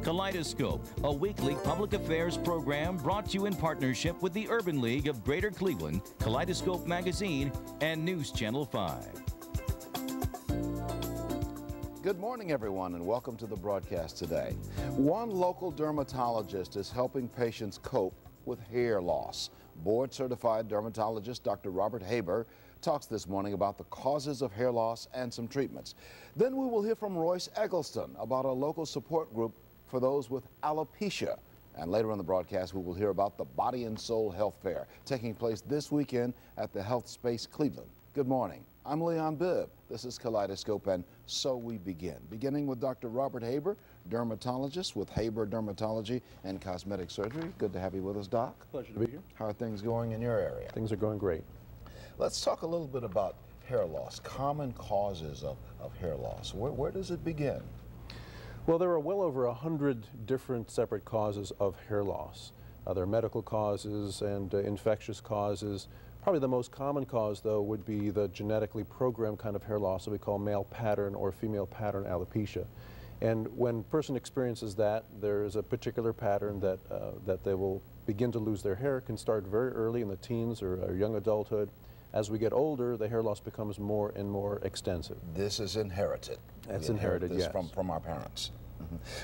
Kaleidoscope, a weekly public affairs program brought to you in partnership with the Urban League of Greater Cleveland, Kaleidoscope Magazine, and News Channel 5. Good morning, everyone, and welcome to the broadcast today. One local dermatologist is helping patients cope with hair loss. Board-certified dermatologist Dr. Robert Haber talks this morning about the causes of hair loss and some treatments. Then we will hear from Royce Eggleston about a local support group for those with alopecia. And later in the broadcast, we will hear about the Body and Soul Health Fair taking place this weekend at the Health Space Cleveland. Good morning. I'm Leon Bibb. This is Kaleidoscope, and so we begin. Beginning with Dr. Robert Haber, dermatologist with Haber Dermatology and Cosmetic Surgery. Good to have you with us, Doc. Pleasure to be here. How are things going in your area? Things are going great. Let's talk a little bit about hair loss, common causes of hair loss. Where does it begin? Well, there are well over 100 different separate causes of hair loss. There are medical causes and infectious causes. Probably the most common cause, though, would be the genetically programmed kind of hair loss that we call male pattern or female pattern alopecia. And when a person experiences that, there is a particular pattern that they will begin to lose their hair. It can start very early in the teens or young adulthood. As we get older, the hair loss becomes more and more extensive. This is inherited. That's inherited, yes. From our parents.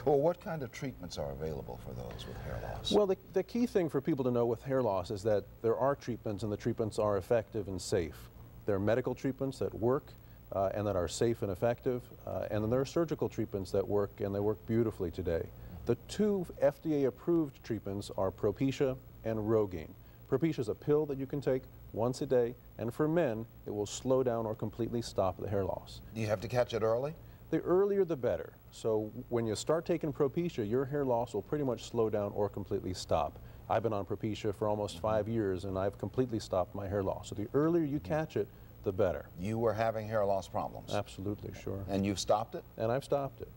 Well, what kind of treatments are available for those with hair loss? Well, the key thing for people to know with hair loss is that there are treatments, and the treatments are effective and safe. There are medical treatments that work and that are safe and effective, and then there are surgical treatments that work, and they work beautifully today. The two FDA-approved treatments are Propecia and Rogaine. Propecia is a pill that you can take once a day, and for men, it will slow down or completely stop the hair loss. Do you have to catch it early? The earlier the better. So when you start taking Propecia, your hair loss will pretty much slow down or completely stop. I've been on Propecia for almost 5 years, and I've completely stopped my hair loss. So the earlier you catch it, the better. You were having hair loss problems? Absolutely, sure. And you've stopped it? And I've stopped it.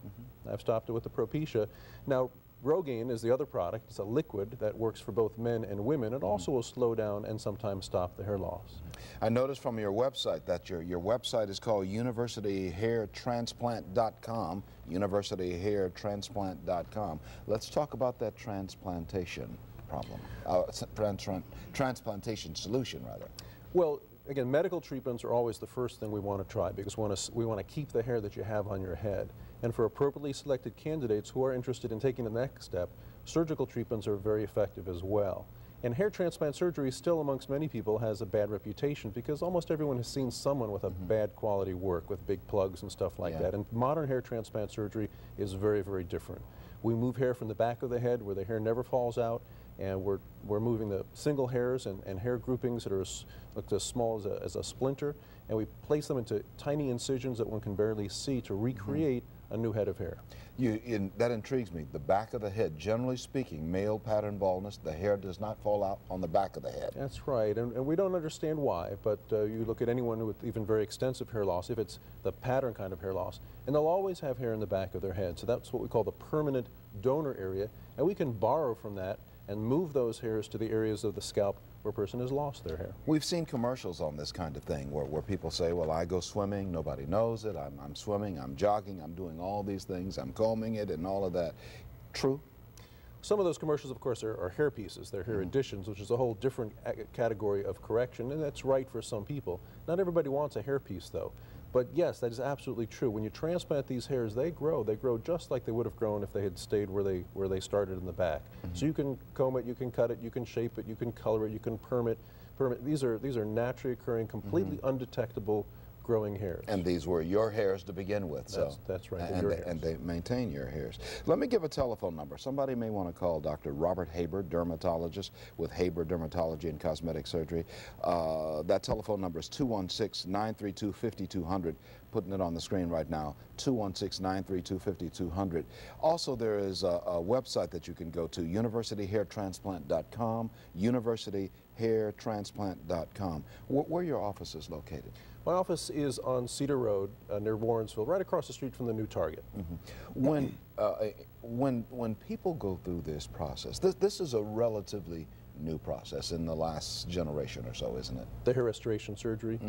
I've stopped it with the Propecia. Now, Rogaine is the other product. It's a liquid that works for both men and women. It also will slow down and sometimes stop the hair loss. I noticed from your website that your website is called universityhairtransplant.com, universityhairtransplant.com. Let's talk about that transplantation problem, transplantation solution, rather. Well, again, medical treatments are always the first thing we want to try because we want to keep the hair that you have on your head. And for appropriately selected candidates who are interested in taking the next step, surgical treatments are very effective as well. And hair transplant surgery still amongst many people has a bad reputation because almost everyone has seen someone with a bad quality work with big plugs and stuff like that. And modern hair transplant surgery is very, very different. We move hair from the back of the head where the hair never falls out, and we're moving the single hairs and hair groupings that are look as small as a splinter, and we place them into tiny incisions that one can barely see to recreate a new head of hair. That intrigues me. The back of the head, generally speaking, male pattern baldness, the hair does not fall out on the back of the head. That's right, and we don't understand why, but you look at anyone with even very extensive hair loss, if it's the pattern kind of hair loss, and they'll always have hair in the back of their head. So that's what we call the permanent donor area, and we can borrow from that and move those hairs to the areas of the scalp where a person has lost their hair. We've seen commercials on this kind of thing where people say, well, I go swimming, nobody knows it, I'm swimming, I'm jogging, I'm doing all these things, I'm combing it and all of that. True? Some of those commercials, of course, are hair pieces. They're hair additions, which is a whole different category of correction, and that's right for some people. Not everybody wants a hair piece, though. But yes, that is absolutely true. When you transplant these hairs, they grow. They grow just like they would have grown if they had stayed where they started in the back. So you can comb it, you can cut it, you can shape it, you can color it, you can perm it. These are naturally occurring, completely undetectable growing hairs. And these were your hairs to begin with. That's right. And they maintain your hairs. Let me give a telephone number. Somebody may want to call Dr. Robert Haber, dermatologist with Haber Dermatology and Cosmetic Surgery. That telephone number is 216-932-5200. Putting it on the screen right now, 216-932-5200. Also, there is a website that you can go to, universityhairtransplant.com, universityhairtransplant.com. Where are your offices located? My office is on Cedar Road near Warrensville, right across the street from the new Target. When people go through this process, this is a relatively new process in the last generation or so, isn't it? The hair restoration surgery.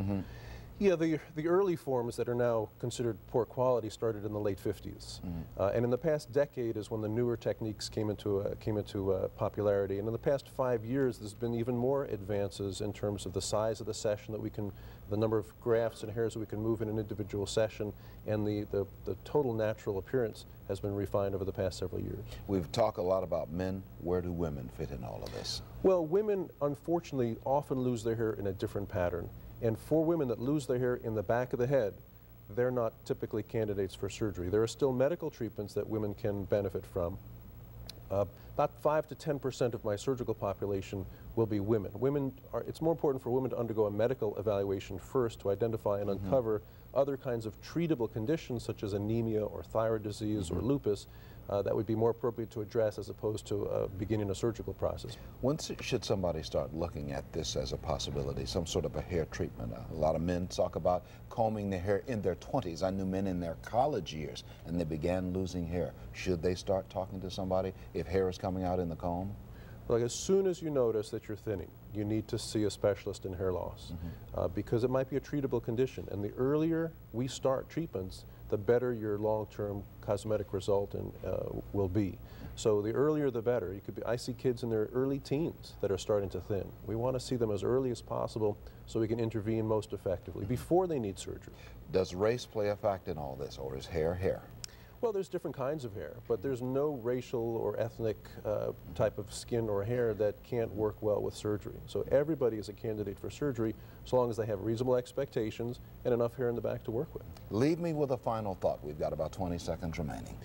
Yeah, the early forms that are now considered poor quality started in the late 50s. And in the past decade is when the newer techniques came into popularity. And in the past 5 years, there's been even more advances in terms of the size of the session that we can, the number of grafts and hairs that we can move in an individual session, and the total natural appearance has been refined over the past several years. We've talked a lot about men. Where do women fit in all of this? Well, women, unfortunately, often lose their hair in a different pattern. And for women that lose their hair in the back of the head, they're not typically candidates for surgery. There are still medical treatments that women can benefit from. About 5 to 10% of my surgical population will be women. It's more important for women to undergo a medical evaluation first to identify and uncover other kinds of treatable conditions such as anemia or thyroid disease or lupus that would be more appropriate to address as opposed to beginning a surgical process. When should somebody start looking at this as a possibility, some sort of a hair treatment? A lot of men talk about combing their hair in their 20s. I knew men in their college years and they began losing hair. Should they start talking to somebody if hair is coming out in the comb? Like as soon as you notice that you're thinning, you need to see a specialist in hair loss because it might be a treatable condition. And the earlier we start treatments, the better your long-term cosmetic result will be. So the earlier the better. I see kids in their early teens that are starting to thin. We want to see them as early as possible so we can intervene most effectively before they need surgery. Does race play a factor in all this, or is hair hair? Well, there's different kinds of hair, but there's no racial or ethnic type of skin or hair that can't work well with surgery. So everybody is a candidate for surgery so long as they have reasonable expectations and enough hair in the back to work with. Leave me with a final thought. We've got about 20 seconds remaining.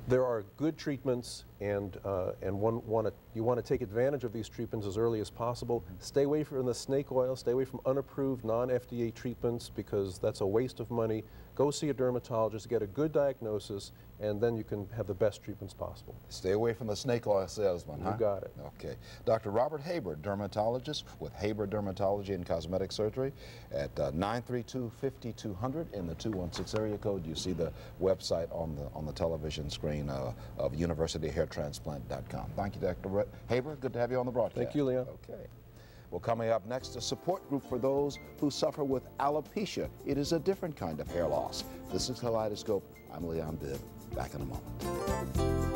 There are good treatments, and you want to take advantage of these treatments as early as possible. Stay away from the snake oil, stay away from unapproved non-FDA treatments because that's a waste of money. Go see a dermatologist, get a good diagnosis, and then you can have the best treatments possible. Stay away from the snake oil salesman, huh? You got it. Okay. Dr. Robert Haber, dermatologist with Haber Dermatology and Cosmetic Surgery at 932-5200 in the 216 area code. You see the website on the television screen of universityhairtransplant.com. Thank you, Dr. Haber. Good to have you on the broadcast. Thank you, Leon. Okay. Well, coming up next, a support group for those who suffer with alopecia. It is a different kind of hair loss. This is Kaleidoscope. I'm Leon Bibb. Back in a moment.